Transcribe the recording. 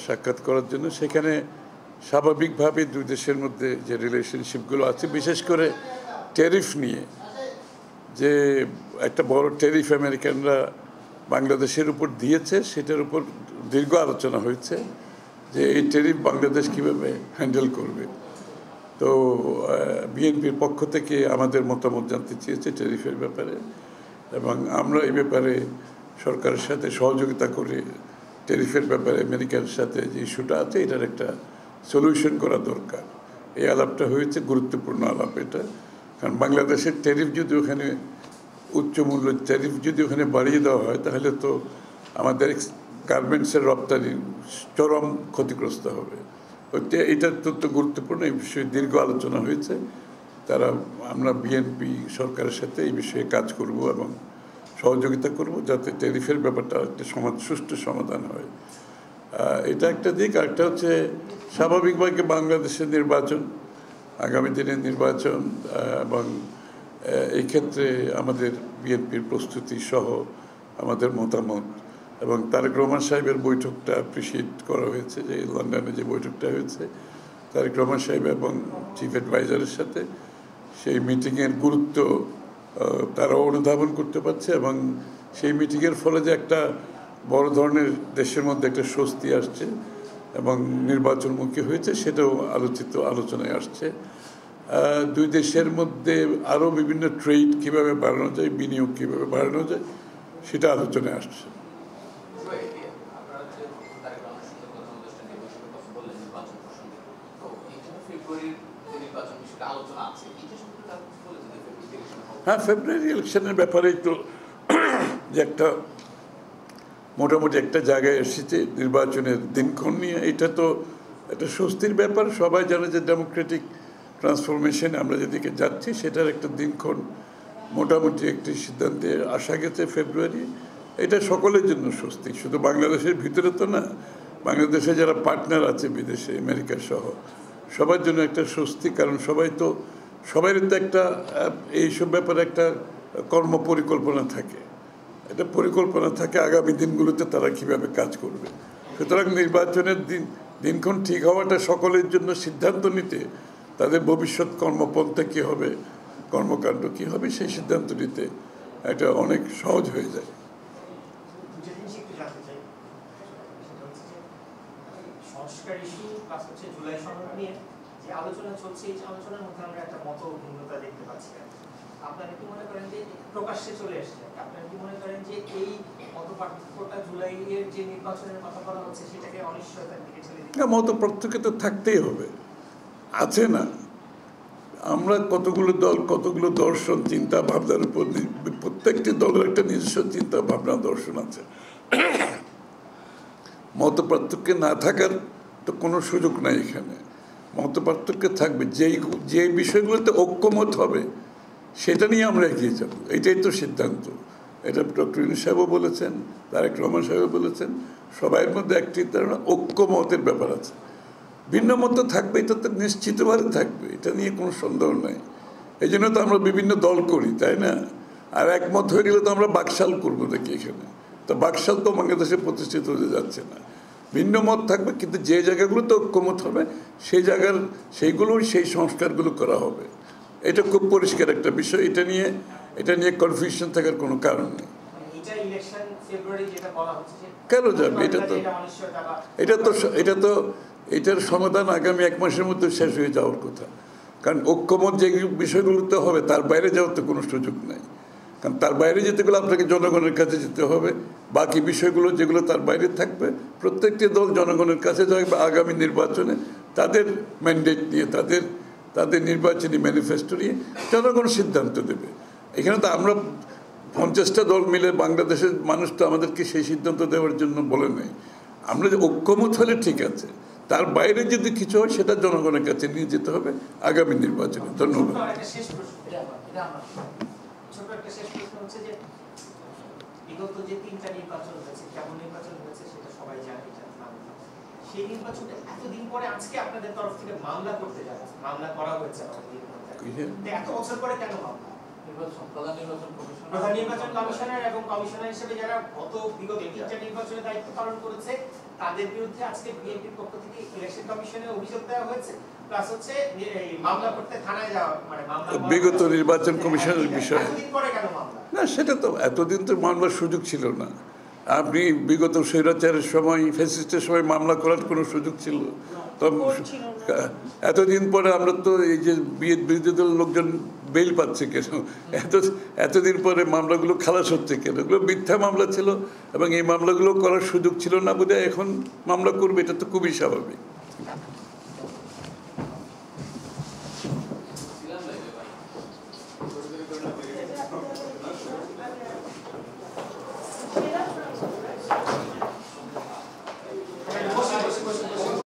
সাক্ষাৎ করার জন্য। সেখানে স্বাভাবিকভাবে দুই দেশের মধ্যে যে রিলেশনশিপগুলো আছে, বিশেষ করে ট্যারিফ নিয়ে, যে একটা বড় ট্যারিফ আমেরিকানরা বাংলাদেশের উপর দিয়েছে, সেটার উপর দীর্ঘ আলোচনা হয়েছে যে এই ট্যারিফ বাংলাদেশ কীভাবে হ্যান্ডেল করবে। তো বিএনপির পক্ষ থেকে আমাদের মতামত জানতে চেয়েছে ট্যারিফের ব্যাপারে, এবং আমরা এই ব্যাপারে সরকারের সাথে সহযোগিতা করে ট্যারিফের ব্যাপারে আমেরিকার সাথে যে ইস্যুটা আছে এটার একটা সলিউশন করা দরকার। এই আলাপটা হয়েছে, গুরুত্বপূর্ণ আলাপ এটা। কারণ বাংলাদেশের ট্যারিফ যদি ওখানে উচ্চ মূল্যের ট্যারিফ যদি ওখানে বাড়িয়ে দেওয়া হয়, তাহলে তো আমাদের গার্মেন্টসের রপ্তানি চরম ক্ষতিগ্রস্ত হবে। এটা অত্যন্ত গুরুত্বপূর্ণ। এই বিষয়ে দীর্ঘ আলোচনা হয়েছে। আমরা বিএনপি সরকারের সাথে এই বিষয়ে কাজ করব এবং সহযোগিতা করব যাতে ট্যারিফের ব্যাপারটা একটা সুষ্ঠু সমাধান হয়। এটা একটা দিক। আরেকটা হচ্ছে স্বাভাবিকভাবে বাংলাদেশের নির্বাচন, আগামী দিনের নির্বাচন, এবং এই ক্ষেত্রে আমাদের বিএনপির প্রস্তুতি সহ আমাদের মতামত, এবং তারেক রহমান সাহেবের বৈঠকটা অ্যাপ্রিসিয়েট করা হয়েছে, যে লন্ডনে যে বৈঠকটা হয়েছে তারেক রহমান সাহেব এবং চিফ অ্যাডভাইজারের সাথে, সেই মিটিংয়ের গুরুত্ব তারাও অনুধাবন করতে পারছে, এবং সেই মিটিংয়ের ফলে যে একটা বড় ধরনের দেশের মধ্যে একটা স্বস্তি আসছে এবং নির্বাচনমুখী হয়েছে, সেটাও আলোচনায় আসছে। দুই দেশের মধ্যে আরও বিভিন্ন ট্রেড কীভাবে বাড়ানো যায়, বিনিয়োগ কীভাবে বাড়ানো যায়, সেটা আলোচনায় আসছে। হ্যাঁ, ফেব্রুয়ারি ইলেকশনের ব্যাপারে একটু যে একটা মোটামুটি একটা জায়গায় এসেছে নির্বাচনের দিনক্ষণ নিয়ে, এটা তো একটা স্বস্তির ব্যাপার। সবাই জানে যে ডেমোক্রেটিক ট্রান্সফরমেশন আমরা যেদিকে যাচ্ছি সেটার একটা দিনক্ষণ মোটামুটি একটি সিদ্ধান্তে আসা গেছে ফেব্রুয়ারি। এটা সকলের জন্য স্বস্তি, শুধু বাংলাদেশের ভিতরে তো না, বাংলাদেশে যারা পার্টনার আছে বিদেশে, আমেরিকা সহ, সবার জন্য একটা স্বস্তি। কারণ সবারই তো একটা এইসব ব্যাপারে একটা কর্ম পরিকল্পনা থাকে, একটা পরিকল্পনা থাকে আগামী দিনগুলোতে তারা কিভাবে কাজ করবে। সুতরাং নির্বাচনের দিনক্ষণ ঠিক হওয়াটা সকলের জন্য সিদ্ধান্ত নিতে, তাদের ভবিষ্যৎ কর্মপন্থা কী হবে, কর্মকাণ্ড কী হবে, সেই সিদ্ধান্ত নিতে এটা অনেক সহজ হয়ে যায়। আলোচনা চলছে, এই আলোচনার মধ্যে আমরা একটা মত ভিন্নতা দেখতে পাচ্ছি। আপনারা কি মনে করেন যে প্রকাশ্যে চলে আসছে? আপনারা কি মনে করেন যে এই মত পার্থক্যটা জুলাইয়ের যে নির্বাচনের কথা বলা হচ্ছে সেটাকে অনিশ্চয়তার দিকে ঠেলে দিচ্ছে? মত পার্থক্য তো থাকতেই হবে, আছে না? আমরা কতগুলো দল, কতগুলো দর্শন, চিন্তা ভাবনার উপর, প্রত্যেকটি দলের একটা নিজস্ব চিন্তা ভাবনা দর্শন আছে। মত পার্থক্য না থাকার তো কোনো সুযোগ নাই এখানে। মত পার্থক্য থাকবে, যে বিষয়গুলোতে ঐক্যমত হবে সেটা নিয়ে আমরা এগিয়ে যাব, এটাই তো সিদ্ধান্ত। এটা ডক্টর ইউনূস সাহেবও বলেছেন, তারেক রহমান সাহেবও বলেছেন, সবাইয়ের মধ্যে একটি ধারণা ঐক্যমতের ব্যাপার আছে। ভিন্ন মত থাকবে, এটা তো নিশ্চিতভাবে থাকবে, এটা নিয়ে কোনো সন্দেহ নাই। এই জন্য তো আমরা বিভিন্ন দল করি, তাই না? আর একমত হয়ে গেলে তো আমরা বাকশাল করবো নাকি এখানে? তো বাকশাল তো বাংলাদেশে প্রতিষ্ঠিত হতে যাচ্ছে না। ভিন্ন মত থাকবে, কিন্তু যে জায়গাগুলোতে ঐক্যমত হবে সেই সেই সংস্কারগুলো করা হবে। এটা খুব পরিষ্কার একটা বিষয়। এটা নিয়ে কনফিউশন থাকার কোনো কারণ নেই। কেন যাবে? এটার সমাধান আগামী 1 মাসের মধ্যে শেষ হয়ে যাওয়ার কথা। কারণ ঐক্যমত যে বিষয়গুলোতে হবে তার বাইরে যাওয়ার তো কোনো সুযোগ নাই। কারণ তার বাইরে যেতে গেলে আপনাকে জনগণের কাছে যেতে হবে। বাকি বিষয়গুলো যেগুলো তার বাইরে থাকবে, প্রত্যেকটি দল জনগণের কাছে যাবে আগামী নির্বাচনে তাদের ম্যান্ডেট নিয়ে, তাদের নির্বাচনী ম্যানিফেস্টো নিয়ে জনগণ সিদ্ধান্ত দেবে। এখানে তো আমরা 50টা দল মিলে, বাংলাদেশের মানুষ তো আমাদেরকে সেই সিদ্ধান্ত দেওয়ার জন্য বলে নেই। আমরা যে ঐক্যমত হলে ঠিক আছে, তার বাইরে যদি কিছু হয় সেটা জনগণের কাছে নিয়ে যেতে হবে আগামী নির্বাচনে। ধন্যবাদ। বিগত যে 3টা নির্বাচন হয়েছে, কেমন নির্বাচন হয়েছে সেটা সবাই জানে। সেই নির্বাচনে এতদিন পরে আজকে আপনাদের তরফ থেকে মামলা করতে যাচ্ছে, মামলা করা হয়েছে এত বছর পরে কেন মামলা? প্রধান নির্বাচন কমিশনার এবং কমিশনার হিসেবে যারা বিগত 3টা নির্বাচনে দায়িত্ব পালন করেছে তাদের বিরুদ্ধে আজকে বিএনপির পক্ষ থেকে ইলেকশন কমিশনে অভিযোগ দেওয়া হয়েছে, প্লাস হচ্ছে এই মামলা করতে থানায় যাওয়া, মানে মামলা বিগত নির্বাচন কমিশনের বিষয়ে এতদিন পরে কেন মামলা? না, সেটা তো এতদিন তো মামলার সুযোগ ছিল না। আপনি বিগত স্বৈরাচারের সময়, ফ্যাসিস্টের সময় মামলা করার কোনো সুযোগ ছিল? তো এতদিন পরে আমরা তো এই যে বিরোধী দলের লোকজন বেল পাচ্ছে কেন? এতদিন পরে মামলাগুলো খালাস হচ্ছে কেন? এগুলো মিথ্যা মামলা ছিল এবং এই মামলাগুলো করার সুযোগ ছিল না বোধহয় এখন মামলা করবে, এটা তো খুবই স্বাভাবিক।